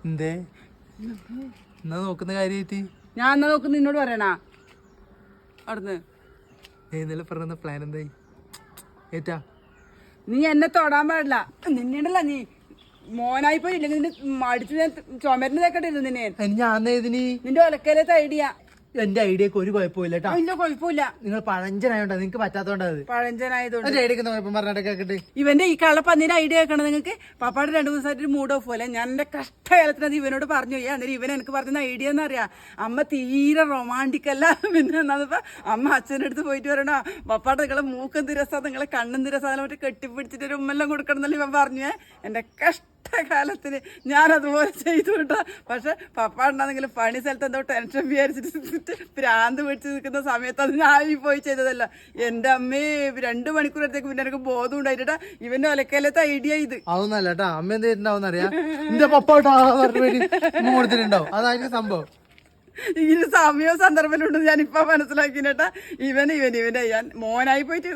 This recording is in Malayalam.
എന്തേ എന്നാ നോക്കുന്ന കാര്യായിട്ട് ഞാൻ എന്നാ നോക്കുന്ന നിന്നോട് പറയണാ അവിടുന്ന് ഇന്നലെ പറഞ്ഞ പ്ലാൻ എന്തായി ഏറ്റാ നീ എന്നെ തൊടാൻ പാടില്ല. നിന്നോടല്ല നീ മോനായി പോയി ഇല്ലെങ്കിൽ നിന്നെ മടിച്ച് ഞാൻ ചുമരിന് തേക്കട്ടിരുന്നു നിന്നെ. ഞാൻ ഏതിന് നിന്റെ ഒലക്കയിലത്തെ ഐഡിയ. എന്റെ ഐഡിയക്ക് ഒരു കുഴപ്പമില്ല കേട്ടോ. ഇല്ല കുഴപ്പമില്ല. നിങ്ങൾ പഴഞ്ചനായോണ്ടാ നിങ്ങക്ക് പറ്റാത്തോണ്ടത്. പഴഞ്ചനായതുകൊണ്ട് കുഴപ്പം പറഞ്ഞിട്ട് കേക്കട്ടെ. ഇവന്റെ ഈ കള്ളപ്പന്നിന്റെ ഐഡിയ കേൾക്കണം നിങ്ങൾക്ക്. പപ്പാട് 2 ദിവസമായിട്ട് മൂഡ് ഓഫ് പോലെ. ഞാൻ എന്റെ കഷ്ടകാലത്തിന് അത് ഇവനോട് പറഞ്ഞു. അന്നേരം ഇവൻ എനിക്ക് പറഞ്ഞ ഐഡിയ എന്നറിയാം. അമ്മ തീരെ റൊമാൻറ്റിക് അല്ല. പിന്നെ എന്നപ്പോ അമ്മ അച്ഛൻ്റെ അടുത്ത് പോയിട്ട് വരണോ പപ്പാട് നിങ്ങളെ മൂക്കും തിരസാ നിങ്ങളെ കണ്ണും തിരസാ മറ്റേ കെട്ടിപ്പിടിച്ചിട്ട് ഒരു ഉമ്മെല്ലാം കൊടുക്കണം എന്നല്ലേ ഇവൻ പറഞ്ഞു. എന്റെ കഷ്ടകാലത്തിന് ഞാനതുപോലെ ചെയ്തു കേട്ടോ. പക്ഷെ പപ്പാടുണ്ടെങ്കിൽ പണി സ്ഥലത്ത് എന്തോ ടെൻഷൻ വിചാരിച്ചിട്ട് ഭ്രാന്ത് പിടിച്ച് നിൽക്കുന്ന സമയത്ത് അത് ഞാൻ പോയി ചെയ്തതല്ല. എൻ്റെ അമ്മേ 2 മണിക്കൂറത്തേക്ക് പിന്നെ എനിക്ക് ബോധം ഉണ്ടായിട്ടാ ഇവന്റെ ഒലക്കലത്തെ ഐഡിയ ഇത്. അതൊന്നല്ല കേട്ടാ. അമ്മ എന്ത് ചെയ്തിട്ടുണ്ടാവും അറിയാം. എന്റെ പപ്പാട്ടുണ്ടാവും. അതായിരിക്കും സംഭവം. ഇതിന് സമയവും സന്ദർഭം ഉണ്ടെന്ന് ഞാനിപ്പോ മനസ്സിലാക്കിനേട്ടാ. ഇവനെ ഞാൻ മോനായി പോയിട്ട്